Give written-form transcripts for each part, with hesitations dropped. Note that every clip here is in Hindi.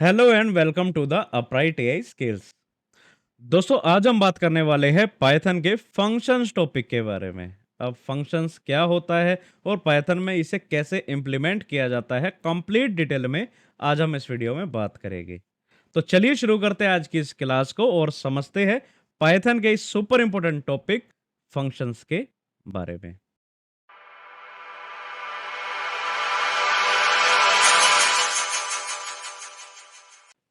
Hello and welcome to the upright AI skills. दोस्तों, आज हम बात करने वाले हैं पाइथन के फंक्शंस टॉपिक के बारे में। अब फंक्शंस क्या होता है और पाइथन में इसे कैसे इम्प्लीमेंट किया जाता है, कंप्लीट डिटेल में आज हम इस वीडियो में बात करेंगे। तो चलिए शुरू करते हैं आज की इस क्लास को और समझते हैं पाइथन के इस सुपर इंपॉर्टेंट टॉपिक फंक्शंस के बारे में।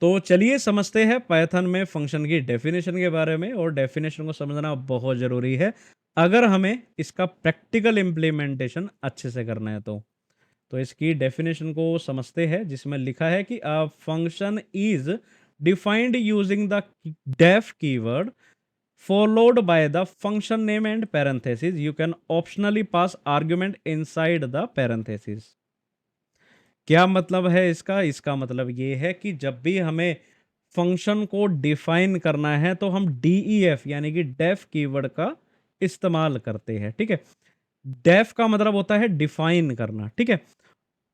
तो चलिए समझते हैं पाइथन में फंक्शन की डेफिनेशन के बारे में, और डेफिनेशन को समझना बहुत ज़रूरी है अगर हमें इसका प्रैक्टिकल इम्प्लीमेंटेशन अच्छे से करना है। तो इसकी डेफिनेशन को समझते हैं, जिसमें लिखा है कि a function is defined using the def keyword followed by the function name and parentheses. You can optionally pass argument inside the parentheses. क्या मतलब है इसका? इसका मतलब ये है कि जब भी हमें फंक्शन को डिफाइन करना है तो हम डीईएफ यानी कि डेफ कीवर्ड का इस्तेमाल करते हैं। ठीक है, डेफ का मतलब होता है डिफाइन करना। ठीक है,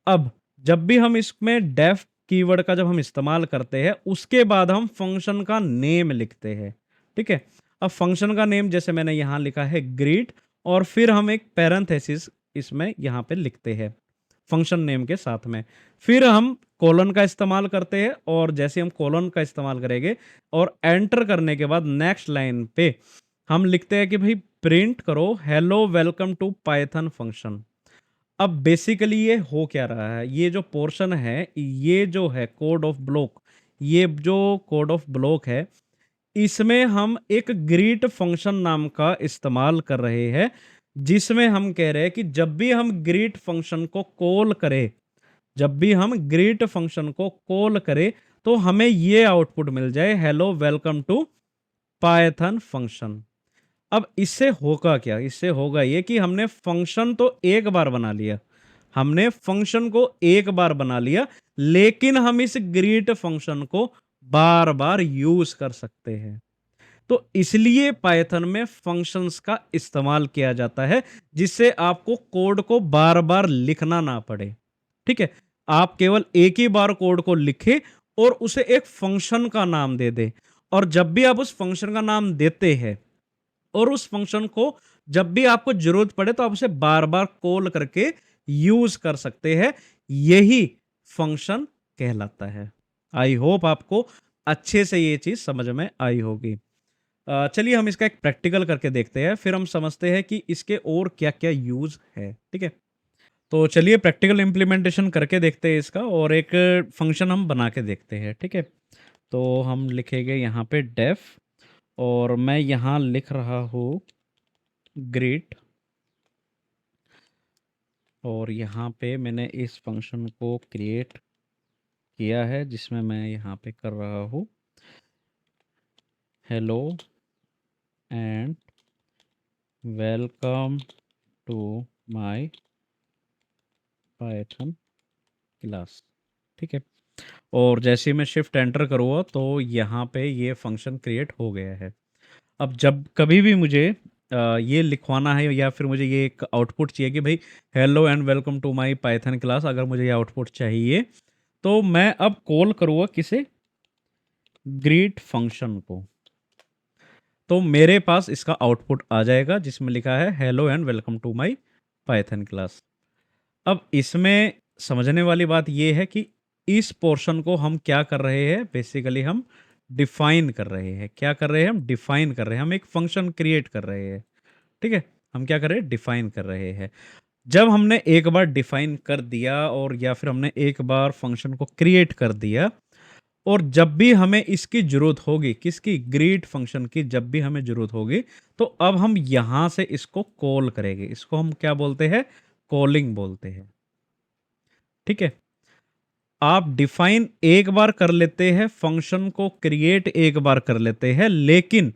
अब जब भी हम इसमें डेफ कीवर्ड का जब हम इस्तेमाल करते हैं, उसके बाद हम फंक्शन का नेम लिखते हैं। ठीक है, अब फंक्शन का नेम जैसे मैंने यहां लिखा है ग्रीट, और फिर हम एक पैरेंथेसिस इसमें यहां पे लिखते हैं फंक्शन नेम के साथ में। फिर हम कोलन का इस्तेमाल करते हैं, और जैसे हम कोलन का इस्तेमाल करेंगे और एंटर करने के बाद नेक्स्ट लाइन पे हम लिखते हैं कि भाई प्रिंट करो hello welcome to Python function. अब बेसिकली ये हो क्या रहा है, ये जो पोर्शन है, ये जो है कोड ऑफ ब्लॉक, ये जो कोड ऑफ ब्लॉक है, इसमें हम एक ग्रीट फंक्शन नाम का इस्तेमाल कर रहे हैं, जिसमें हम कह रहे हैं कि जब भी हम ग्रीट फंक्शन को कॉल करें, जब भी हम ग्रीट फंक्शन को कॉल करें तो हमें ये आउटपुट मिल जाए, hello welcome to Python function. अब इससे होगा क्या? इससे होगा ये कि हमने फंक्शन तो एक बार बना लिया, हमने फंक्शन को एक बार बना लिया, लेकिन हम इस ग्रीट फंक्शन को बार बार यूज कर सकते हैं। तो इसलिए पाइथन में फंक्शंस का इस्तेमाल किया जाता है, जिससे आपको कोड को बार बार लिखना ना पड़े। ठीक है, आप केवल एक ही बार कोड को लिखें और उसे एक फंक्शन का नाम दे दें, और जब भी आप उस फंक्शन का नाम देते हैं और उस फंक्शन को जब भी आपको जरूरत पड़े तो आप उसे बार बार कॉल करके यूज कर सकते हैं। यही फंक्शन कहलाता है। आई होप आपको अच्छे से ये चीज समझ में आई होगी। चलिए हम इसका एक प्रैक्टिकल करके देखते हैं, फिर हम समझते हैं कि इसके और क्या क्या यूज है। ठीक है, तो चलिए प्रैक्टिकल इम्प्लीमेंटेशन करके देखते हैं इसका, और एक फंक्शन हम बना के देखते हैं। ठीक है, तो हम लिखेंगे यहाँ पे डेफ, और मैं यहाँ लिख रहा हूँ ग्रीट, और यहाँ पे मैंने इस फंक्शन को क्रिएट किया है, जिसमें मैं यहाँ पे कर रहा हूँ hello and welcome to my Python class. ठीक है, और जैसे ही मैं शिफ्ट एंटर करूँगा तो यहाँ पे ये फंक्शन क्रिएट हो गया है। अब जब कभी भी मुझे ये लिखवाना है, या फिर मुझे ये एक आउटपुट चाहिए कि भाई hello and welcome to my Python class, अगर मुझे ये आउटपुट चाहिए तो मैं अब कॉल करूँगा किसे? ग्रीट फंक्शन को। तो मेरे पास इसका आउटपुट आ जाएगा, जिसमें लिखा है hello and welcome to my Python class. अब इसमें समझने वाली बात ये है कि इस पोर्शन को हम क्या कर रहे हैं, बेसिकली हम डिफाइन कर रहे हैं। क्या कर रहे हैं? हम डिफाइन कर रहे हैं, हम एक फंक्शन क्रिएट कर रहे हैं। ठीक है, हम क्या कर रहे हैं? डिफाइन कर रहे हैं। जब हमने एक बार डिफाइन कर दिया, और या फिर हमने एक बार फंक्शन को क्रिएट कर दिया, और जब भी हमें इसकी जरूरत होगी, किसकी? ग्रीट फंक्शन की जब भी हमें जरूरत होगी, तो अब हम यहां से इसको कॉल करेंगे। इसको हम क्या बोलते हैं? कॉलिंग बोलते हैं। ठीक है, आप डिफाइन एक बार कर लेते हैं, फंक्शन को क्रिएट एक बार कर लेते हैं, लेकिन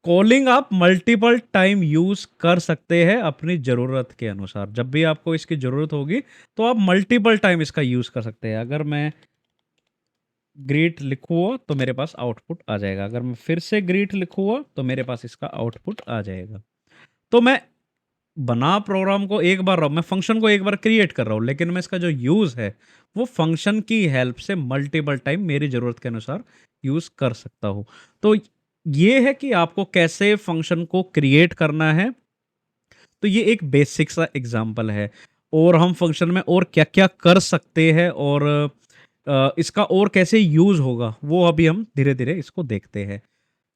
कॉलिंग आप मल्टीपल टाइम यूज कर सकते हैं अपनी जरूरत के अनुसार। जब भी आपको इसकी जरूरत होगी तो आप मल्टीपल टाइम इसका यूज कर सकते हैं। अगर मैं ग्रीट लिखूँ तो मेरे पास आउटपुट आ जाएगा, अगर मैं फिर से ग्रीट लिखूँ तो मेरे पास इसका आउटपुट आ जाएगा। तो मैं बना प्रोग्राम को एक बार रहा हूँ, मैं फंक्शन को एक बार क्रिएट कर रहा हूँ, लेकिन मैं इसका जो यूज़ है वो फंक्शन की हेल्प से मल्टीपल टाइम मेरी ज़रूरत के अनुसार यूज़ कर सकता हूँ। तो ये है कि आपको कैसे फंक्शन को क्रिएट करना है। तो ये एक बेसिक सा एग्जांपल है, और हम फंक्शन में और क्या-क्या कर सकते हैं, और इसका और कैसे यूज़ होगा, वो अभी हम धीरे-धीरे इसको देखते हैं।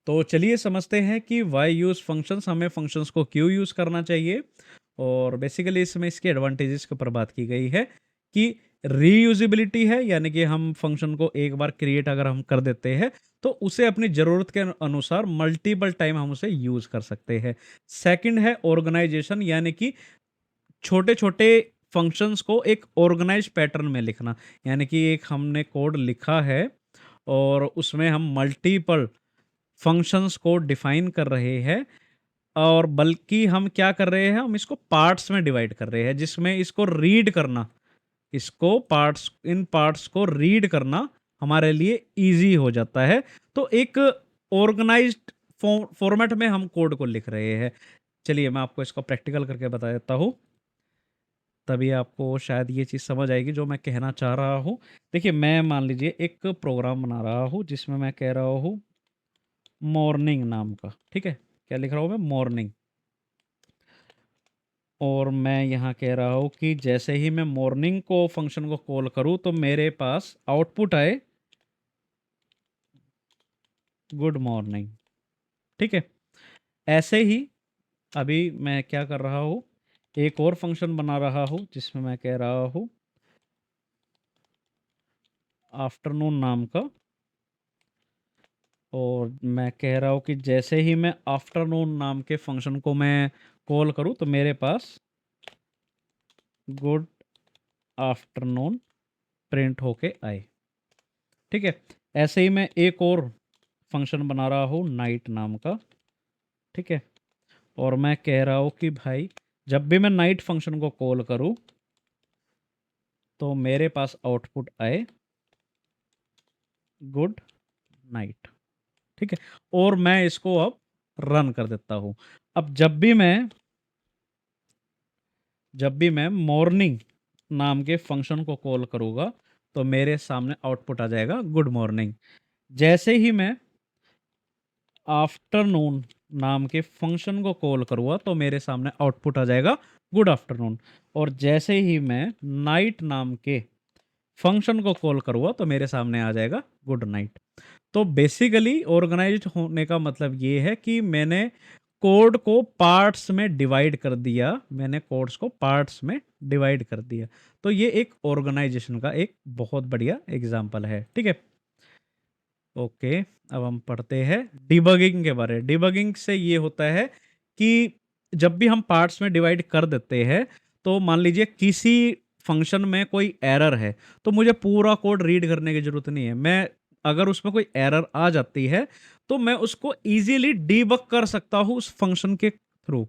तो चलिए समझते हैं कि व्हाई यूज़ फंक्शंस, हमें फंक्शंस को क्यों यूज़ करना चाहिए, और बेसिकली इसमें इसके एडवांटेजेस के ऊपर बात की गई है कि रीयूजेबिलिटी है, यानी कि हम फंक्शन को एक बार क्रिएट अगर हम कर देते हैं तो उसे अपनी ज़रूरत के अनुसार मल्टीपल टाइम हम उसे यूज़ कर सकते हैं। सेकंड है ऑर्गेनाइजेशन, यानी कि छोटे-छोटे फंक्शंस को एक ऑर्गेनाइज्ड पैटर्न में लिखना, यानी कि एक हमने कोड लिखा है और उसमें हम मल्टीपल फंक्शंस को डिफाइन कर रहे हैं, और बल्कि हम क्या कर रहे हैं, हम इसको पार्ट्स में डिवाइड कर रहे हैं, जिसमें इसको रीड करना, इसको पार्ट्स, इन पार्ट्स को रीड करना हमारे लिए इजी हो जाता है। तो एक ऑर्गेनाइज्ड फॉर्मेट में हम कोड को लिख रहे हैं। चलिए मैं आपको इसको प्रैक्टिकल करके बता देता हूँ, तभी आपको शायद ये चीज़ समझ आएगी जो मैं कहना चाह रहा हूँ। देखिए मैं मान लीजिए एक प्रोग्राम बना रहा हूँ जिसमें मैं कह रहा हूँ मॉर्निंग नाम का, ठीक है? क्या लिख रहा हूँ मैं? मॉर्निंग। और मैं यहाँ कह रहा हूँ कि जैसे ही मैं मॉर्निंग को फंक्शन को कॉल करूँ तो मेरे पास आउटपुट आए गुड मॉर्निंग, ठीक है? ऐसे ही अभी मैं क्या कर रहा हूँ, एक और फंक्शन बना रहा हूँ जिसमें मैं कह रहा हूँ आफ्टरनून नाम का, और मैं कह रहा हूँ कि जैसे ही मैं आफ्टरनून नाम के फंक्शन को मैं कॉल करूँ तो मेरे पास गुड आफ्टरनून प्रिंट होके आए, ठीक है? ऐसे ही मैं एक और फंक्शन बना रहा हूँ नाइट नाम का, ठीक है? और मैं कह रहा हूँ कि भाई जब भी मैं नाइट फंक्शन को कॉल करूँ तो मेरे पास आउटपुट आए गुड नाइट, ठीक है? और मैं इसको अब रन कर देता हूँ। अब जब भी मैं मॉर्निंग नाम के फंक्शन को कॉल करूँगा तो मेरे सामने आउटपुट आ जाएगा गुड मॉर्निंग। जैसे ही मैं आफ्टरनून नाम के फंक्शन को कॉल करूँगा तो मेरे सामने आउटपुट आ जाएगा गुड आफ्टरनून, और जैसे ही मैं नाइट नाम के फंक्शन को कॉल करूँगा तो मेरे सामने आ जाएगा गुड नाइट। तो बेसिकली ऑर्गेनाइज्ड होने का मतलब ये है कि मैंने कोड को पार्ट्स में डिवाइड कर दिया, मैंने कोड्स को पार्ट्स में डिवाइड कर दिया। तो ये एक ऑर्गेनाइजेशन का एक बहुत बढ़िया एग्जांपल है, ठीक है? ओके, अब हम पढ़ते हैं डिबगिंग के बारे में। डिबगिंग से ये होता है कि जब भी हम पार्ट्स में डिवाइड कर देते हैं, तो मान लीजिए किसी फंक्शन में कोई एरर है, तो मुझे पूरा कोड रीड करने की ज़रूरत नहीं है। मैं अगर उसमें कोई एरर आ जाती है, तो मैं उसको ईज़िली डिबग कर सकता हूँ उस फंक्शन के थ्रू।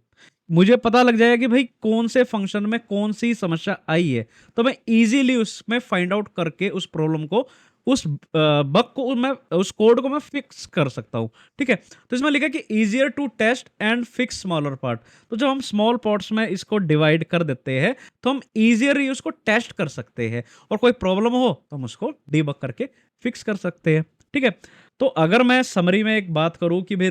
मुझे पता लग जाएगा कि भाई कौन से फंक्शन में कौन-सी समस्या आई है, तो मैं ईज़िली उसमें फाइंड आउट करके उस प्रॉब्लम को, उस बग को मैं, उस कोड को मैं फिक्स कर सकता हूँ, ठीक है? तो इसमें लिखा है कि easier to test and fix smaller part. तो जब हम स्मॉल पार्ट्स में इसको डिवाइड कर देते हैं, तो हम ईज़ियरली उसको टेस्ट कर सकते हैं, और कोई प्रॉब्लम हो तो हम उसको डिबग करके फिक्स कर सकते हैं, ठीक है? तो अगर मैं समरी में एक बात करूँ कि भाई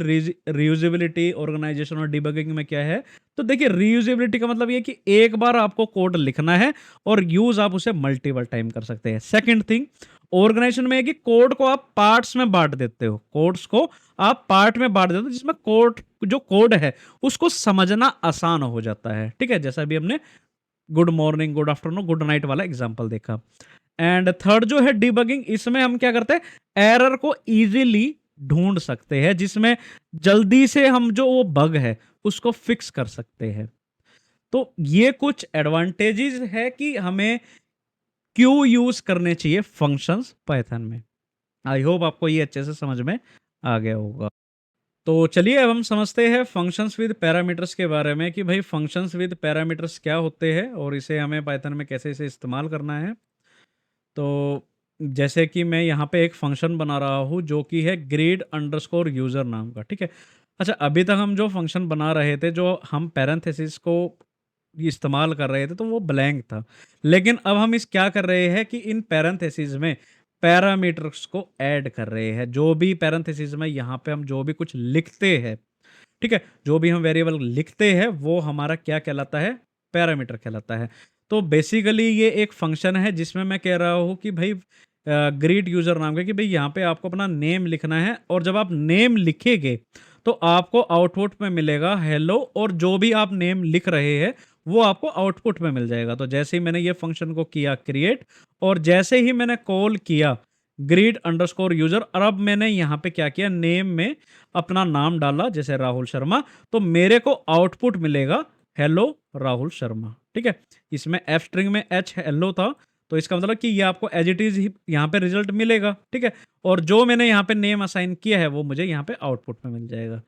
रीयूजेबिलिटी, ऑर्गेनाइजेशन और डिबगिंग में क्या है, तो देखिए रीयूजेबिलिटी का मतलब ये है कि एक बार आपको कोड लिखना है और यूज़ आप उसे मल्टीपल टाइम कर सकते हैं। सेकंड थिंग, ऑर्गेनाइजेशन में है कि कोड को आप पार्ट्स में बांट देते हो, कोड्स को आप पार्ट में बांट देते हो, जिसमें कोड, जो कोड है उसको समझना आसान हो जाता है, ठीक है? जैसा अभी हमने good morning, good afternoon, good night वाला एग्जांपल देखा। एंड थर्ड जो है डिबगिंग, इसमें हम क्या करते हैं, एरर को इजीली ढूंढ सकते हैं, जिसमें जल्दी से हम जो वो बग है उसको फिक्स कर सकते हैं। तो ये कुछ एडवांटेजेस है कि हमें क्यों यूज करने चाहिए फंक्शंस पाइथन में। आई होप आपको ये अच्छे से समझ में आ गया होगा। तो चलिए अब हम समझते हैं फंक्शंस विद पैरामीटर्स के बारे में, कि भाई फंक्शंस विद पैरामीटर्स क्या होते हैं और इसे हमें पाइथन में कैसे इसे इस्तेमाल करना है। तो जैसे कि मैं यहाँ पे एक फंक्शन बना रहा हूँ जो कि है ग्रीड अंडरस्कोर यूज़र नाम का, ठीक है? अच्छा, अभी तक हम जो फंक्शन बना रहे थे, जो हम पैरेंथेसिस को इस्तेमाल कर रहे थे तो वो ब्लैंक था। लेकिन अब हम इस क्या कर रहे हैं कि इन पैरेंथेसिस में पैरामीटर्स को ऐड कर रहे हैं। जो भी पैरेंथेसिस में यहाँ पे हम जो भी कुछ लिखते हैं, ठीक है? जो भी हम वेरिएबल लिखते हैं वो हमारा क्या कहलाता है? पैरामीटर कहलाता है। तो बेसिकली ये एक फंक्शन है जिसमें मैं कह रहा हूँ कि भाई ग्रीट यूज़र नाम का कि भाई यहाँ पे आपको अपना नेम लिखना है और जब आप नेम लिखेंगे तो आपको आउटपुट में मिलेगा हेलो, और जो भी आप नेम लिख रहे हैं वो आपको आउटपुट में मिल जाएगा। तो जैसे ही मैंने ये फंक्शन को किया क्रिएट, और जैसे ही मैंने कॉल किया ग्रीट अंडरस्कोर यूजर, और अब मैंने यहाँ पे क्या किया, नेम में अपना नाम डाला जैसे राहुल शर्मा, तो मेरे को आउटपुट मिलेगा हेलो राहुल शर्मा। ठीक है, इसमें एफ स्ट्रिंग में एच हेलो था, तो इसका मतलब कि ये आपको एज इट इज ही यहाँ पे रिजल्ट मिलेगा। ठीक है, और जो मैंने यहाँ पे नेम असाइन किया है वो मुझे यहाँ पे आउटपुट में मिल जाएगा।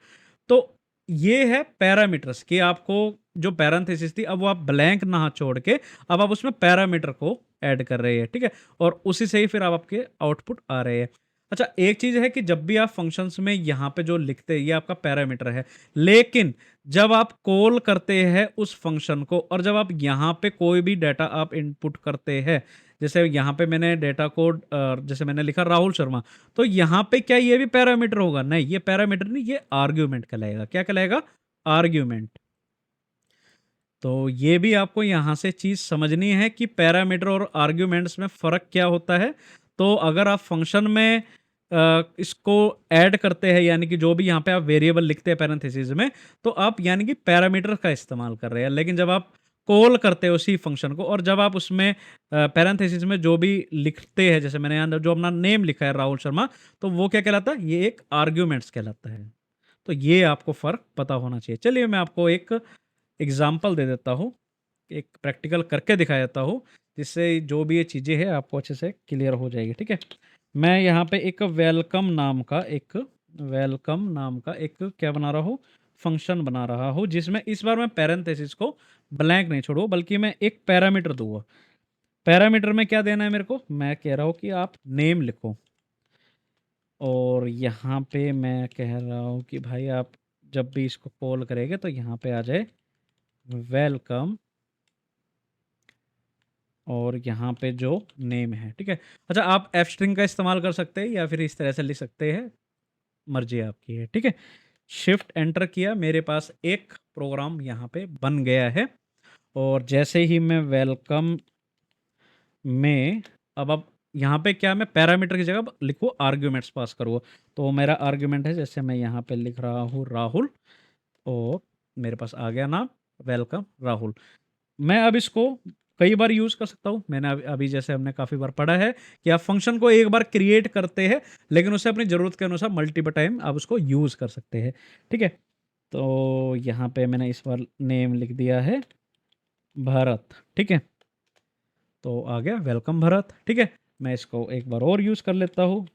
तो ये है पैरामीटर्स कि आपको जो पैरेंथेसिस थी अब वो आप ब्लैंक ना छोड़ के अब आप उसमें पैरामीटर को ऐड कर रहे हैं। ठीक है, और उसी से ही फिर आप आपके आउटपुट आ रहे हैं। अच्छा, एक चीज है कि जब भी आप फंक्शंस में यहाँ पे जो लिखते हैं ये आपका पैरामीटर है, लेकिन जब आप कॉल करते हैं उस फंक्शन को और जब आप यहाँ पे कोई भी डाटा आप इनपुट करते हैं, जैसे यहाँ पे मैंने डेटा कोड जैसे मैंने लिखा राहुल शर्मा, तो यहाँ पे क्या ये भी पैरामीटर होगा? नहीं, ये पैरामीटर नहीं, ये आर्ग्यूमेंट कहलाएगा। क्या कहलाएगा? आर्ग्यूमेंट। तो ये भी आपको यहाँ से चीज़ समझनी है कि पैरामीटर और आर्ग्यूमेंट्स में फ़र्क क्या होता है। तो अगर आप फंक्शन में इसको ऐड करते हैं, यानी कि जो भी यहाँ पे आप वेरिएबल लिखते हैं पैरेंथेसिस में, तो आप यानी कि पैरामीटर का इस्तेमाल कर रहे हैं। लेकिन जब आप कॉल करते हो उसी फंक्शन को और जब आप उसमें पैरेंथेसिस में जो भी लिखते हैं, जैसे मैंने यहाँ जो अपना नेम लिखा है राहुल शर्मा, तो वो क्या कहलाता है? ये एक आर्ग्यूमेंट्स कहलाता है। तो ये आपको फ़र्क पता होना चाहिए। चलिए मैं आपको एक एग्जाम्पल दे देता हूँ, एक प्रैक्टिकल करके दिखा देता हूँ, जिससे जो भी ये चीज़ें हैं आपको अच्छे से क्लियर हो जाएगी। ठीक है, मैं यहाँ पे एक वेलकम नाम का एक क्या बना रहा हूँ, फंक्शन बना रहा हूँ, जिसमें इस बार मैं पैरेंथेसिस को ब्लैंक नहीं छोड़ूँ बल्कि मैं एक पैरामीटर दूंगा। पैरामीटर में क्या देना है मेरे को? मैं कह रहा हूँ कि आप नेम लिखो, और यहाँ पे मैं कह रहा हूँ कि भाई आप जब भी इसको कॉल करेंगे तो यहाँ पे आ जाए वेलकम, और यहाँ पे जो नेम है। ठीक है, अच्छा आप एफ स्ट्रिंग का इस्तेमाल कर सकते हैं या फिर इस तरह से लिख सकते हैं, मर्जी आपकी है। ठीक है, शिफ्ट एंटर किया, मेरे पास एक प्रोग्राम यहाँ पे बन गया है। और जैसे ही मैं वेलकम में अब यहाँ पे क्या, मैं पैरामीटर की जगह लिखूँ आर्ग्यूमेंट्स पास करूँ, तो मेरा आर्ग्यूमेंट है, जैसे मैं यहाँ पे लिख रहा हूँ राहुल, और मेरे पास आ गया नाम वेलकम राहुल। मैं अब इसको कई बार यूज़ कर सकता हूँ। मैंने अभी जैसे हमने काफ़ी बार पढ़ा है कि आप फंक्शन को एक बार क्रिएट करते हैं, लेकिन उसे अपनी ज़रूरत के अनुसार मल्टीपल टाइम आप उसको यूज़ कर सकते हैं। ठीक है, तो यहाँ पे मैंने इस बार नेम लिख दिया है भरत। ठीक है, तो आ गया वेलकम भरत। ठीक है, मैं इसको एक बार और यूज़ कर लेता हूँ।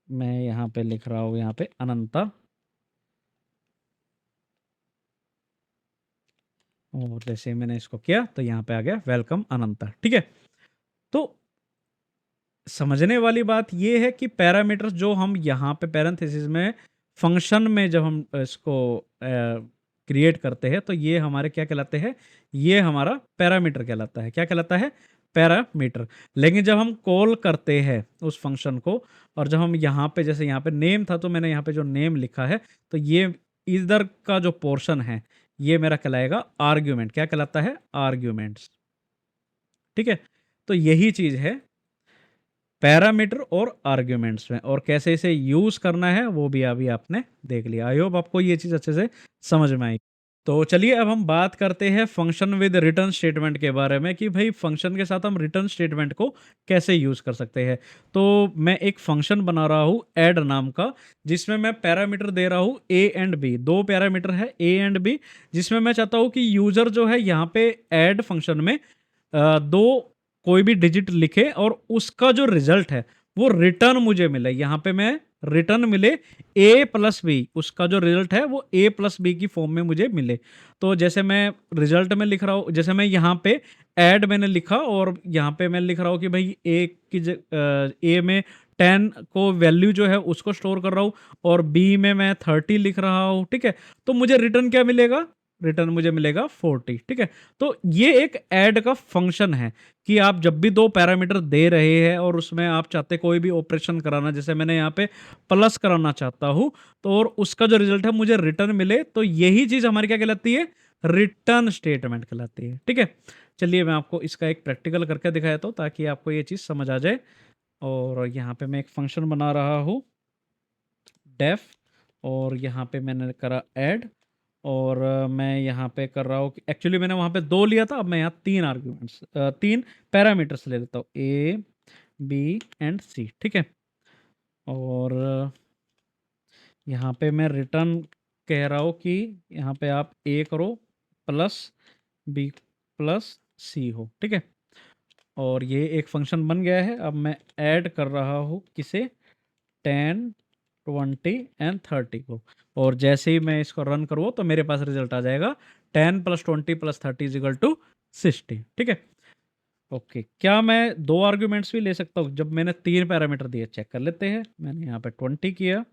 मैं यहाँ पे लिख रहा हूँ यहाँ पे अनंता, और जैसे मैंने इसको किया तो यहाँ पे आ गया वेलकम अनंता। ठीक है, तो समझने वाली बात ये है कि पैरामीटर्स जो हम यहाँ पे पैरेंथेसिस में फंक्शन में जब हम इसको क्रिएट करते हैं तो ये हमारे क्या कहलाते हैं? ये हमारा पैरामीटर कहलाता है। क्या कहलाता है? पैरामीटर। लेकिन जब हम कॉल करते हैं उस फंक्शन को और जब हम यहाँ पे, जैसे यहाँ पे नेम था तो मैंने यहाँ पे जो नेम लिखा है, तो ये इधर का जो पोर्शन है ये मेरा कहलाएगा आर्ग्यूमेंट। क्या कहलाता है? आर्ग्यूमेंट्स। ठीक है, तो यही चीज़ है पैरामीटर और आर्ग्यूमेंट्स में, और कैसे इसे यूज़ करना है वो भी अभी आपने देख लिया। आई होप आपको ये चीज़ अच्छे से समझ में आई। तो चलिए अब हम बात करते हैं फंक्शन विद रिटर्न स्टेटमेंट के बारे में कि भाई फंक्शन के साथ हम रिटर्न स्टेटमेंट को कैसे यूज़ कर सकते हैं। तो मैं एक फंक्शन बना रहा हूँ ऐड नाम का, जिसमें मैं पैरामीटर दे रहा हूँ ए एंड बी। दो पैरामीटर है ए एंड बी, जिसमें मैं चाहता हूँ कि यूज़र जो है यहाँ पे ऐड फंक्शन में दो कोई भी डिजिट लिखे और उसका जो रिजल्ट है वो रिटर्न मुझे मिले। यहाँ पे मैं रिटर्न मिले ए प्लस बी, उसका जो रिजल्ट है वो ए प्लस बी की फॉर्म में मुझे मिले। तो जैसे मैं रिजल्ट में लिख रहा हूँ, जैसे मैं यहाँ पे ऐड मैंने लिखा और यहाँ पे मैं लिख रहा हूँ कि भाई ए में 10 को वैल्यू जो है उसको स्टोर कर रहा हूँ और बी में मैं 30 लिख रहा हूँ, ठीक है? तो मुझे रिटर्न क्या मिलेगा? रिटर्न मुझे मिलेगा 40, ठीक है? तो ये एक ऐड का फंक्शन है कि आप जब भी 2 पैरामीटर दे रहे हैं और उसमें आप चाहते हैं कोई भी ऑपरेशन कराना, जैसे मैंने यहाँ पे प्लस कराना चाहता हूँ, तो और उसका जो रिजल्ट है मुझे रिटर्न मिले, तो यही चीज़ हमारी क्या कहलाती है? रिटर्न स्टेटमेंट कहलाती है, ठीक है? चलिए मैं आपको इसका एक प्रैक्टिकल करके दिखाया तो ताकि आपको ये चीज़ समझ आ जाए। और यहाँ पे मैं एक फंक्शन बना रहा हूँ डेफ, और यहाँ पे मैंने करा ऐड, और मैं यहाँ पे कर रहा हूँ कि एक्चुअली मैंने वहाँ पे 2 लिया था, अब मैं यहाँ 3 आर्ग्यूमेंट्स 3 पैरामीटर्स ले लेता हूँ, ए, बी एंड सी, ठीक है? और यहाँ पे मैं रिटर्न कह रहा हूँ कि यहाँ पे आप ए करो प्लस बी प्लस सी हो, ठीक है? और ये एक फंक्शन बन गया है। अब मैं ऐड कर रहा हूँ किसे? 10, 20 एंड 30 को, और जैसे ही मैं इसको रन करूँ तो मेरे पास रिजल्ट आ जाएगा 10 plus 20 plus 30 is equal to 60, ठीक है? ओके, क्या मैं 2 आर्ग्यूमेंट्स भी ले सकता हूँ? जब मैंने 3 पैरामीटर दिए, चेक कर लेते हैं। मैंने यहाँ पे 20 किया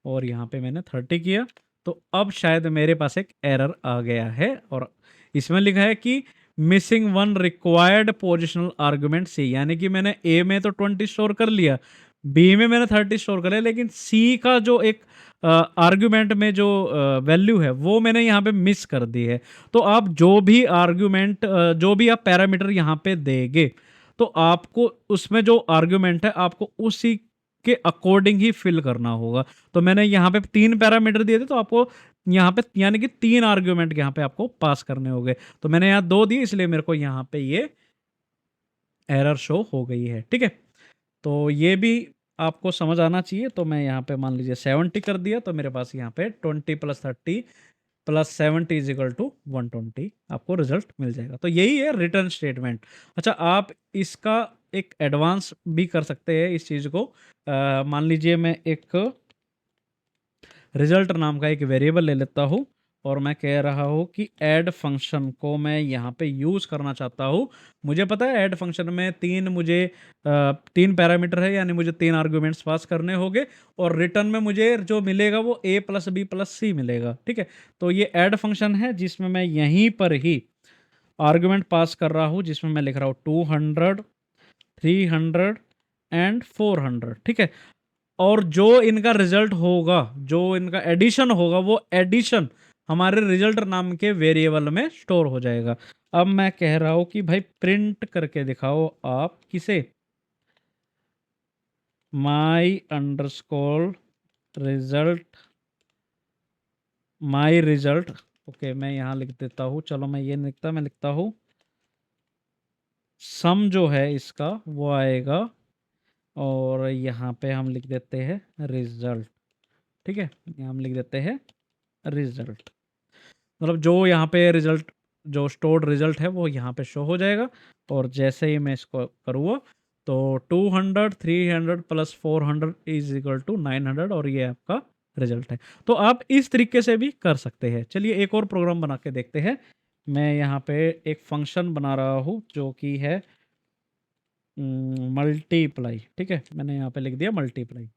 और यहाँ पे मैंने 30 किया, तो अब शायद मेरे पास एक एरर आ गया है और इसमें लिखा है कि missing one required positional argument C, यानी कि मैंने ए में तो 20 स्टोर कर लिया, बी में मैंने 30 स्टोर कर लिया, लेकिन सी का जो एक आर्गुमेंट में जो वैल्यू है वो मैंने यहाँ पे मिस कर दी है। तो आप जो भी आर्गुमेंट जो भी आप पैरामीटर यहाँ पे देंगे, तो आपको उसमें जो आर्गुमेंट है आपको उसी के अकॉर्डिंग ही फिल करना होगा। तो मैंने यहाँ पे 3 पैरामीटर दिए थे, तो आपको यहाँ पे यानी कि 3 आर्ग्यूमेंट यहाँ पे आपको पास करने होंगे। तो मैंने यहाँ 2 दिए, इसलिए मेरे को यहाँ पे ये एरर शो हो गई है, ठीक है? तो ये भी आपको समझ आना चाहिए। तो मैं यहाँ पे मान लीजिए 70 कर दिया, तो मेरे पास यहाँ पे 20 plus 30 plus 70 is equal to 120 आपको रिजल्ट मिल जाएगा। तो यही है रिटर्न स्टेटमेंट। अच्छा, आप इसका एक एडवांस भी कर सकते हैं इस चीज़ को। मान लीजिए मैं एक रिजल्ट नाम का एक वेरिएबल ले लेता हूँ और मैं कह रहा हूँ कि ऐड फंक्शन को मैं यहाँ पे यूज़ करना चाहता हूँ। मुझे पता है ऐड फंक्शन में 3 पैरामीटर है, यानी मुझे 3 आर्ग्यूमेंट्स पास करने होंगे और रिटर्न में मुझे जो मिलेगा वो ए प्लस बी प्लस सी मिलेगा, ठीक है? तो ये ऐड फंक्शन है जिसमें मैं यहीं पर ही आर्ग्यूमेंट पास कर रहा हूँ, जिसमें मैं लिख रहा हूँ 200, 300 एंड 400, ठीक है? और जो इनका रिजल्ट होगा, जो इनका एडिशन होगा, वो एडिशन हमारे रिजल्ट नाम के वेरिएबल में स्टोर हो जाएगा। अब मैं कह रहा हूं कि भाई प्रिंट करके दिखाओ आप किसे? My underscore result, my result. Okay, मैं यहां लिख देता हूं, चलो मैं ये लिखता, मैं लिखता हूं सम जो है इसका वो आएगा, और यहाँ पे हम लिख देते हैं रिजल्ट, ठीक है? यहाँ हम लिख देते हैं रिजल्ट, मतलब जो यहाँ पे रिजल्ट, जो स्टोर्ड रिजल्ट है वो यहाँ पे शो हो जाएगा। और जैसे ही मैं इसको करूँगा तो 200, 300 प्लस 400 इज इक्वल टू 900, और ये आपका रिजल्ट है। तो आप इस तरीके से भी कर सकते हैं। चलिए एक और प्रोग्राम बना के देखते हैं। मैं यहाँ पे एक फंक्शन बना रहा हूँ जो कि है मल्टीप्लाई, ठीक है? मैंने यहाँ पे लिख दिया मल्टीप्लाई,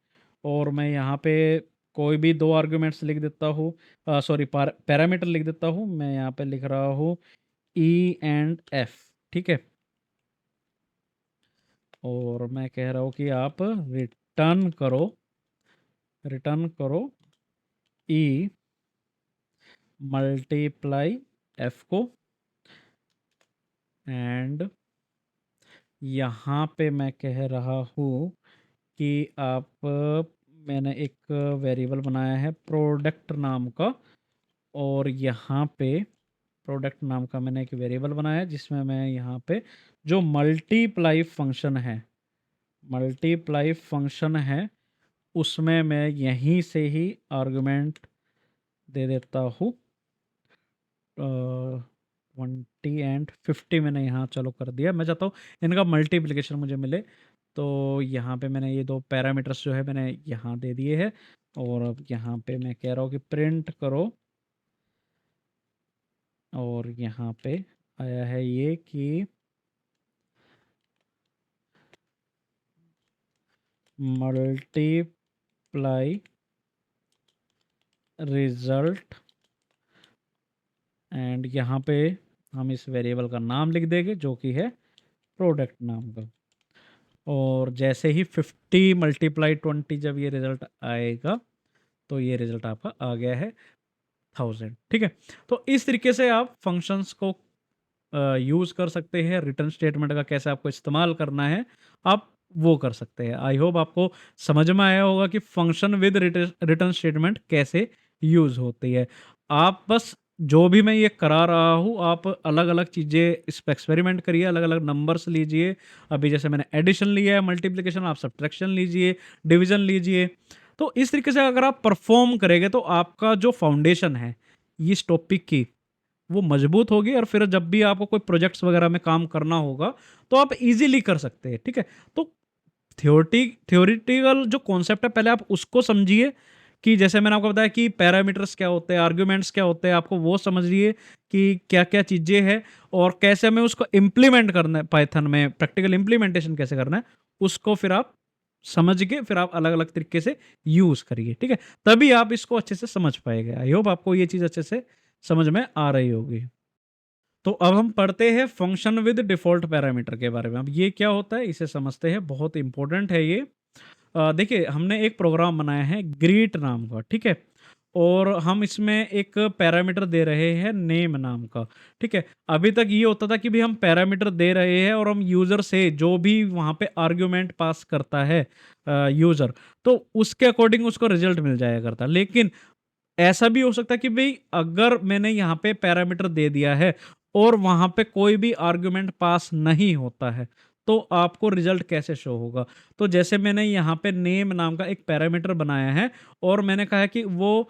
और मैं यहाँ पे कोई भी 2 आर्ग्यूमेंट्स लिख देता हूँ, सॉरी पैरामीटर लिख देता हूँ। मैं यहाँ पे लिख रहा हूँ ई एंड एफ, ठीक है? और मैं कह रहा हूँ कि आप रिटर्न करो ई मल्टीप्लाई एफ को, एंड यहाँ पे मैं कह रहा हूँ कि आप मैंने एक वेरिएबल बनाया है प्रोडक्ट नाम का, और यहाँ पे प्रोडक्ट नाम का मैंने एक वेरिएबल बनाया है जिसमें मैं यहाँ पे जो मल्टीप्लाई फंक्शन है उसमें मैं यहीं से ही आर्गुमेंट दे देता हूँ 20 एंड 50 मैंने यहाँ चलो कर दिया। मैं चाहता हूँ इनका मल्टीप्लिकेशन मुझे मिले, तो यहाँ पे मैंने ये 2 पैरामीटर्स जो है मैंने यहाँ दे दिए हैं, और अब यहाँ पे मैं कह रहा हूँ कि प्रिंट करो, और यहाँ पे आया है ये कि मल्टीप्लाई रिजल्ट एंड यहाँ पे हम इस वेरिएबल का नाम लिख देंगे जो कि है प्रोडक्ट नाम का। और जैसे ही 50 मल्टीप्लाई 20 जब ये रिजल्ट आएगा तो ये रिजल्ट आपका आ गया है 1000। ठीक है, तो इस तरीके से आप फंक्शंस को यूज़ कर सकते हैं। रिटर्न स्टेटमेंट का कैसे आपको इस्तेमाल करना है आप वो कर सकते हैं। आई होप आपको समझ में आया होगा कि फंक्शन विद रिटर्न स्टेटमेंट कैसे यूज़ होती है। आप बस जो भी मैं ये करा रहा हूँ आप अलग अलग चीज़ें इस पर एक्सपेरिमेंट करिए, अलग अलग नंबर्स लीजिए। अभी जैसे मैंने एडिशन लिया है, मल्टीप्लिकेशन, आप सब्ट्रैक्शन लीजिए, डिवीजन लीजिए। तो इस तरीके से अगर आप परफॉर्म करेंगे तो आपका जो फाउंडेशन है इस टॉपिक की वो मजबूत होगी और फिर जब भी आपको कोई प्रोजेक्ट्स वगैरह में काम करना होगा तो आप इजीली कर सकते हैं। ठीक है, तो थ्योरेटिकल जो कॉन्सेप्ट है पहले आप उसको समझिए कि जैसे मैंने आपको बताया कि पैरामीटर्स क्या होते हैं, आर्ग्यूमेंट्स क्या होते हैं, आपको वो समझिए कि क्या क्या चीज़ें हैं और कैसे हमें उसको इम्प्लीमेंट करना है पाइथन में, प्रैक्टिकल इम्प्लीमेंटेशन कैसे करना है उसको फिर आप समझ के फिर आप अलग अलग तरीके से यूज़ करिए। ठीक है, तभी आप इसको अच्छे से समझ पाएंगे। आई होप आपको ये चीज़ अच्छे से समझ में आ रही होगी। तो अब हम पढ़ते हैं फंक्शन विद डिफ़ॉल्ट पैरामीटर के बारे में। अब ये क्या होता है इसे समझते हैं, बहुत इंपॉर्टेंट है ये। देखिए हमने एक प्रोग्राम बनाया है ग्रीट नाम का, ठीक है? और हम इसमें एक पैरामीटर दे रहे हैं नेम नाम का, ठीक है? अभी तक ये होता था कि भई हम पैरामीटर दे रहे हैं और हम यूज़र से जो भी वहाँ पे आर्गुमेंट पास करता है यूज़र, तो उसके अकॉर्डिंग उसको रिज़ल्ट मिल जाया करता। लेकिन ऐसा भी हो सकता है कि भई अगर मैंने यहाँ पे पैरामीटर दे दिया है और वहाँ पे कोई भी आर्गुमेंट पास नहीं होता है, तो आपको रिज़ल्ट कैसे शो होगा? तो जैसे मैंने यहाँ पे नेम नाम का एक पैरामीटर बनाया है और मैंने कहा है कि वो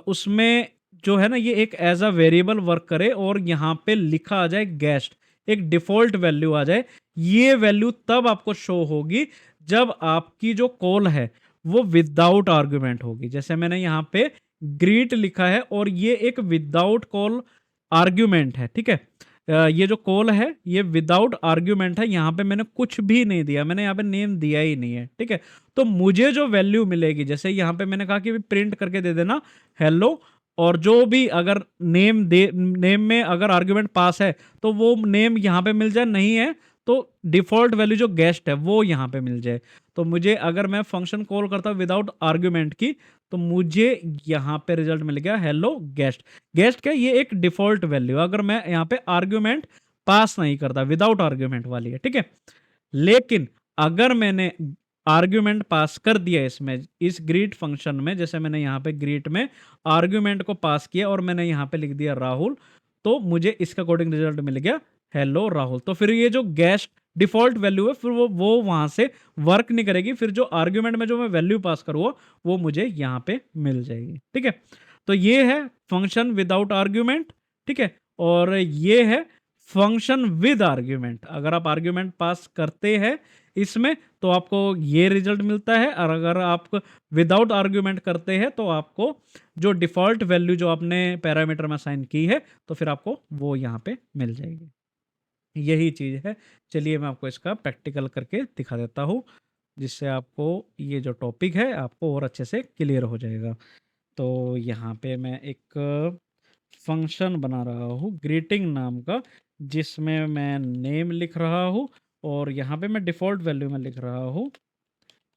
उसमें जो है ना ये एक एज़ अ वेरिएबल वर्क करे और यहाँ पे लिखा आ जाए गेस्ट, एक डिफ़ॉल्ट वैल्यू आ जाए। ये वैल्यू तब आपको शो होगी जब आपकी जो कॉल है वो विदाउट आर्गुमेंट होगी। जैसे मैंने यहाँ पे ग्रीट लिखा है और ये एक विदाउट कॉल आर्ग्यूमेंट है, ठीक है? ये जो कॉल है ये विदाउट आर्ग्यूमेंट है, यहाँ पे मैंने कुछ भी नहीं दिया, मैंने यहाँ पे नेम दिया ही नहीं है, ठीक है? तो मुझे जो वैल्यू मिलेगी, जैसे यहाँ पे मैंने कहा कि प्रिंट करके दे देना हेलो, और जो भी अगर नेम में अगर आर्ग्यूमेंट पास है तो वो नेम यहाँ पे मिल जाए, नहीं है तो डिफॉल्ट वैल्यू जो गेस्ट है वो यहाँ पे मिल जाए। तो मुझे अगर मैं फंक्शन कॉल करता हूँ विदाउट आर्ग्यूमेंट की तो मुझे यहाँ पे रिजल्ट मिल गया हेलो गेस्ट। गेस्ट क्या, ये एक डिफॉल्ट वैल्यू, अगर मैं यहाँ पे आर्ग्यूमेंट पास नहीं करता, विदाउट आर्ग्यूमेंट वाली है, ठीक है? लेकिन अगर मैंने आर्ग्यूमेंट पास कर दिया इसमें, इस ग्रीट फंक्शन में, जैसे मैंने यहाँ पे ग्रीट में आर्ग्यूमेंट को पास किया और मैंने यहाँ पे लिख दिया राहुल, तो मुझे इसका अकॉर्डिंग रिजल्ट मिल गया हेलो राहुल। तो फिर ये जो गेस्ट डिफॉल्ट वैल्यू है फिर वो वहां से वर्क नहीं करेगी, फिर जो आर्ग्यूमेंट में जो मैं वैल्यू पास करूँगा वो मुझे यहाँ पे मिल जाएगी, ठीक है? तो ये है फंक्शन विदाउट आर्ग्यूमेंट, ठीक है? और ये है फंक्शन विद आर्ग्यूमेंट। अगर आप आर्ग्यूमेंट पास करते हैं इसमें तो आपको ये रिजल्ट मिलता है, और अगर आप विदाउट आर्ग्यूमेंट करते हैं तो आपको जो डिफ़ॉल्ट वैल्यू जो आपने पैरामीटर में असाइन की है तो फिर आपको वो यहाँ पे मिल जाएगी। यही चीज़ है। चलिए मैं आपको इसका प्रैक्टिकल करके दिखा देता हूँ, जिससे आपको ये जो टॉपिक है आपको और अच्छे से क्लियर हो जाएगा। तो यहाँ पे मैं एक फंक्शन बना रहा हूँ ग्रीटिंग नाम का, जिसमें मैं नेम लिख रहा हूँ और यहाँ पे मैं डिफ़ॉल्ट वैल्यू में लिख रहा हूँ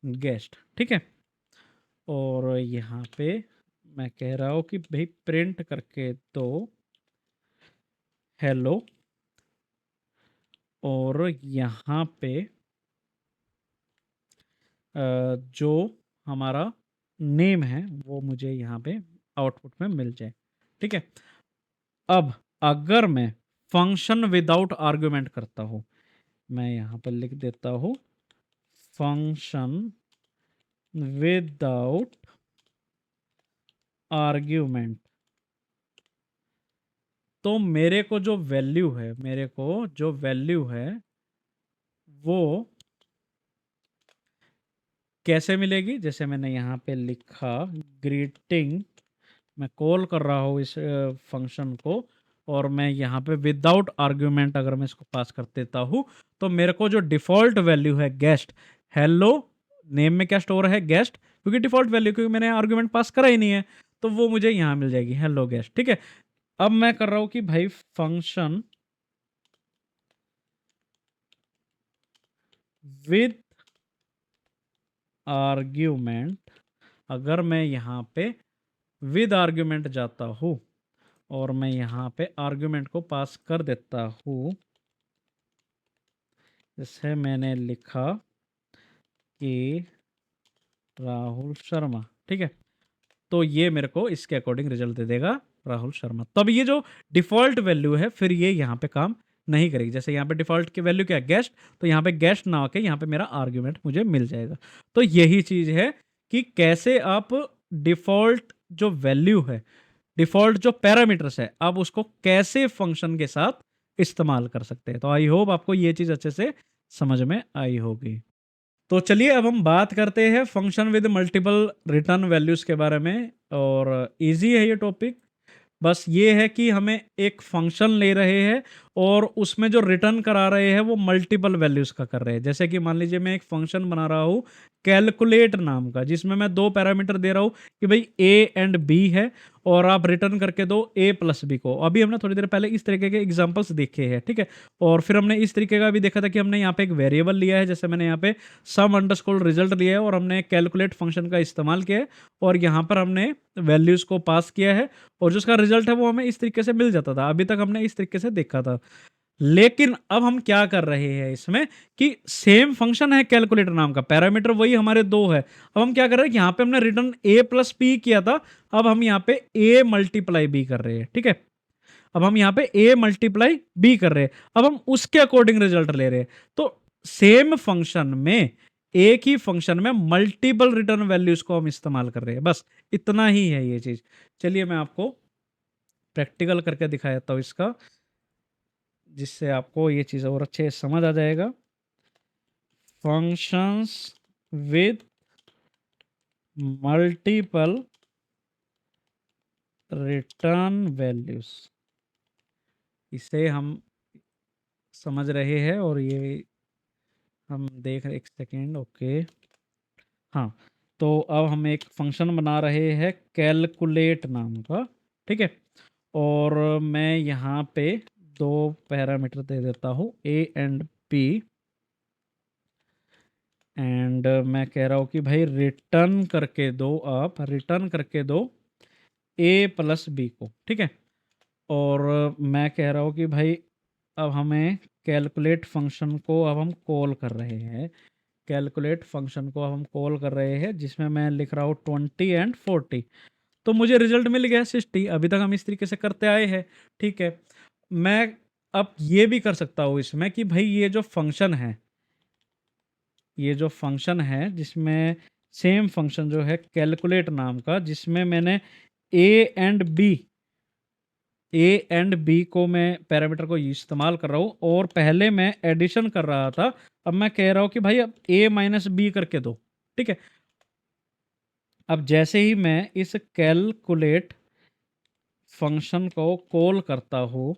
गेस्ट, ठीक है? और यहाँ पे मैं कह रहा हूँ कि भाई प्रिंट करके दो हेलो, और यहाँ पे जो हमारा नेम है वो मुझे यहाँ पे आउटपुट में मिल जाए, ठीक है? अब अगर मैं फंक्शन विदाउट आर्गुमेंट करता हूँ, मैं यहाँ पर लिख देता हूँ फंक्शन विदाउट आर्ग्यूमेंट, तो मेरे को जो वैल्यू है वो कैसे मिलेगी? जैसे मैंने यहाँ पे लिखा ग्रीटिंग, मैं कॉल कर रहा हूँ इस फंक्शन को और मैं यहाँ पे विदाउट आर्ग्यूमेंट अगर मैं इसको पास कर देता हूँ तो मेरे को जो डिफ़ॉल्ट वैल्यू है गेस्ट हेलो नेम में क्या स्टोर है, गेस्ट, क्योंकि डिफॉल्ट वैल्यू, क्योंकि मैंने आर्गुमेंट पास करा ही नहीं है, तो वो मुझे यहाँ मिल जाएगी, हेलो गेस्ट। ठीक है, अब मैं कर रहा हूँ कि भाई फंक्शन विद आर्ग्यूमेंट, अगर मैं यहाँ पे विद आर्ग्यूमेंट जाता हूँ और मैं यहाँ पे आर्ग्यूमेंट को पास कर देता हूँ, जैसे मैंने लिखा कि राहुल शर्मा, ठीक है, तो ये मेरे को इसके अकॉर्डिंग रिजल्ट दे देगा राहुल शर्मा। तब ये जो डिफॉल्ट वैल्यू है फिर ये यहाँ पे काम नहीं करेगी। जैसे यहाँ पे डिफॉल्ट की वैल्यू क्या है, गेस्ट, तो यहाँ पे गेस्ट ना होके यहाँ पे मेरा आर्ग्यूमेंट मुझे मिल जाएगा। तो यही चीज है कि कैसे आप डिफॉल्ट जो वैल्यू है, डिफॉल्ट जो पैरामीटर्स है, आप उसको कैसे फंक्शन के साथ इस्तेमाल कर सकते हैं। तो आई होप आपको ये चीज अच्छे से समझ में आई होगी। तो चलिए अब हम बात करते हैं function with multiple return values के बारे में। और इजी है ये टॉपिक, बस ये है कि हमें एक फंक्शन ले रहे हैं और उसमें जो रिटर्न करा रहे हैं वो मल्टीपल वैल्यूज का कर रहे हैं। जैसे कि मान लीजिए मैं एक फंक्शन बना रहा हूँ कैलकुलेट नाम का, जिसमें मैं दो पैरामीटर दे रहा हूँ कि भाई ए एंड बी है, और आप रिटर्न करके दो ए प्लस बी को। अभी हमने थोड़ी देर पहले इस तरीके के एग्जांपल्स देखे हैं, ठीक है। और फिर हमने इस तरीके का भी देखा था कि हमने यहाँ पे एक वेरिएबल लिया है, जैसे मैंने यहाँ पे सम अंडरस्कोर रिजल्ट लिया है और हमने कैलकुलेट फंक्शन का इस्तेमाल किया है और यहाँ पर हमने वैल्यूज को पास किया है और जो उसका रिजल्ट है वो हमें इस तरीके से मिल जाता था। अभी तक हमने इस तरीके से देखा था। लेकिन अब हम क्या कर रहे हैं इसमें कि सेम फंक्शन है कैलकुलेटर नाम का, पैरामीटर वही हमारे दो है। अब हम क्या कर रहे हैं कि यहाँ पे हमने रिटर्न ए प्लस बी किया था, अब हम यहाँ पे ए मल्टीप्लाई बी कर रहे हैं, ठीक है। अब हम यहाँ पे ए मल्टीप्लाई बी कर रहे हैं, अब हम उसके अकॉर्डिंग रिजल्ट ले रहे हैं। तो सेम फंक्शन में, एक ही फंक्शन में मल्टीपल रिटर्न वैल्यूज को हम इस्तेमाल कर रहे हैं, बस इतना ही है ये चीज। चलिए मैं आपको प्रैक्टिकल करके दिखा देता हूँ इसका, जिससे आपको ये चीज़ और अच्छे से समझ आ जाएगा। Functions with multiple return values, इसे हम समझ रहे हैं और ये हम देख रहे, एक सेकेंड, ओके। हाँ, तो अब हम एक फंक्शन बना रहे हैं कैलकुलेट नाम का, ठीक है। और मैं यहाँ पे दो पैरामीटर दे देता हूँ ए एंड बी, एंड मैं कह रहा हूँ कि भाई रिटर्न करके दो, आप रिटर्न करके दो ए प्लस बी को, ठीक है। और मैं कह रहा हूँ कि भाई अब हमें कैलकुलेट फंक्शन को अब हम कॉल कर रहे हैं, कैलकुलेट फंक्शन को अब हम कॉल कर रहे हैं, जिसमें मैं लिख रहा हूँ 20 एंड 40। तो मुझे रिजल्ट मिल गया 60। अभी तक हम इस तरीके से करते आए हैं, ठीक है। मैं अब ये भी कर सकता हूँ इसमें कि भाई ये जो फंक्शन है, ये जो फंक्शन है जिसमें सेम फंक्शन जो है कैलकुलेट नाम का, जिसमें मैंने A and B, A and B को मैं पैरामीटर को इस्तेमाल कर रहा हूँ और पहले मैं एडिशन कर रहा था, अब मैं कह रहा हूँ कि भाई अब ए माइनस बी करके दो, ठीक है। अब जैसे ही मैं इस कैलकुलेट फंक्शन को कॉल करता हूँ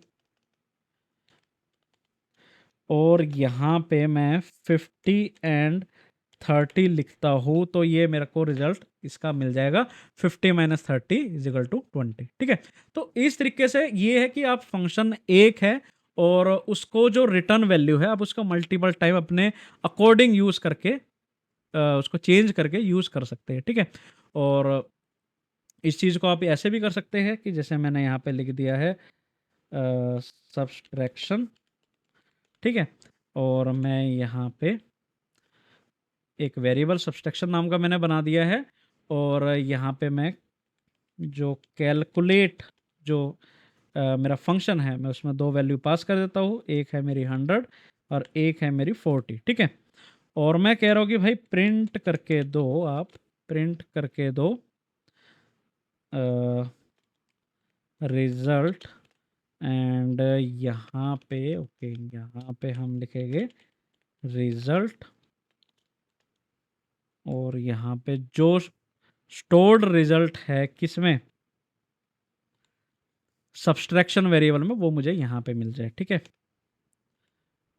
और यहाँ पे मैं 50 एंड 30 लिखता हूँ, तो ये मेरे को रिजल्ट इसका मिल जाएगा 50 माइनस 30 इज इक्वल टू 20, ठीक है। तो इस तरीके से ये है कि आप फंक्शन एक है और उसको जो रिटर्न वैल्यू है आप उसका मल्टीपल टाइम अपने अकॉर्डिंग यूज करके उसको चेंज करके यूज कर सकते हैं, ठीक है। और इस चीज़ को आप ऐसे भी कर सकते हैं कि जैसे मैंने यहाँ पे लिख दिया है सब्सट्रैक्शन, ठीक है। और मैं यहाँ पे एक वेरिएबल सब्सट्रैक्शन नाम का मैंने बना दिया है और यहाँ पे मैं जो कैलकुलेट जो मेरा फंक्शन है मैं उसमें दो वैल्यू पास कर देता हूँ, एक है मेरी 100 और एक है मेरी 40, ठीक है। और मैं कह रहा हूँ कि भाई प्रिंट करके दो, आप प्रिंट करके दो रिजल्ट, एंड यहाँ पे ओके, यहाँ पे हम लिखेंगे रिजल्ट और यहाँ पे जो स्टोर्ड रिजल्ट है किसमें, सब्सट्रैक्शन वेरिएबल में, वो मुझे यहाँ पे मिल जाए, ठीक है।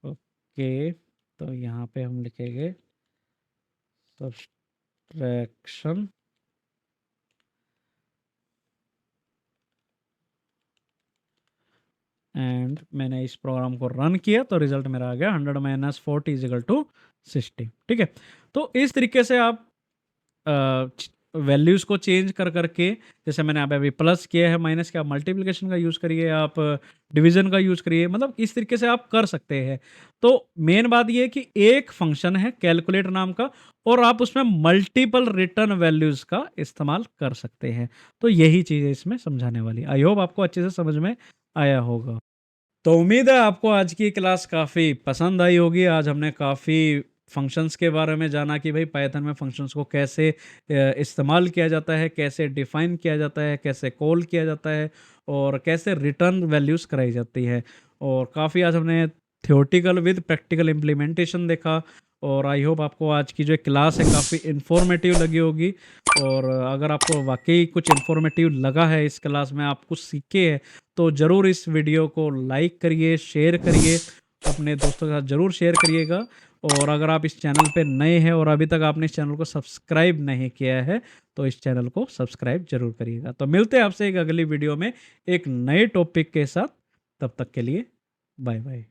ओके, तो यहाँ पे हम लिखेंगे सब्ट्रैक्शन एंड मैंने इस प्रोग्राम को रन किया तो रिजल्ट मेरा आ गया 100 माइनस 40 इज इक्वल टू 60। ठीक है, तो इस तरीके से आप वैल्यूज़ को चेंज कर करके, जैसे मैंने आप अभी प्लस किया है, माइनस किया, आप मल्टीप्लिकेशन का यूज़ करिए, आप डिवीजन का यूज़ करिए, मतलब इस तरीके से आप कर सकते हैं। तो मेन बात ये है कि एक फंक्शन है कैलकुलेट नाम का और आप उसमें मल्टीपल रिटर्न वैल्यूज़ का इस्तेमाल कर सकते हैं। तो यही चीज़ है इसमें समझाने वाली। आई होप आपको अच्छे से समझ में आया होगा। तो उम्मीद है आपको आज की क्लास काफ़ी पसंद आई होगी। आज हमने काफ़ी फंक्शंस के बारे में जाना कि भाई पाइथन में फंक्शंस को कैसे इस्तेमाल किया जाता है, कैसे डिफ़ाइन किया जाता है, कैसे कॉल किया जाता है और कैसे रिटर्न वैल्यूज़ कराई जाती है। और काफ़ी आज हमने थ्योरेटिकल विद प्रैक्टिकल इम्प्लीमेंटेशन देखा और आई होप आपको आज की जो क्लास है काफ़ी इन्फॉर्मेटिव लगी होगी। और अगर आपको वाक़ई कुछ इन्फॉर्मेटिव लगा है इस क्लास में, आप कुछ सीखे हैं, तो ज़रूर इस वीडियो को लाइक करिए, शेयर करिए, अपने दोस्तों के साथ ज़रूर शेयर करिएगा। और अगर आप इस चैनल पे नए हैं और अभी तक आपने इस चैनल को सब्सक्राइब नहीं किया है, तो इस चैनल को सब्सक्राइब ज़रूर करिएगा। तो मिलते हैं आपसे एक अगली वीडियो में एक नए टॉपिक के साथ। तब तक के लिए बाय बाय।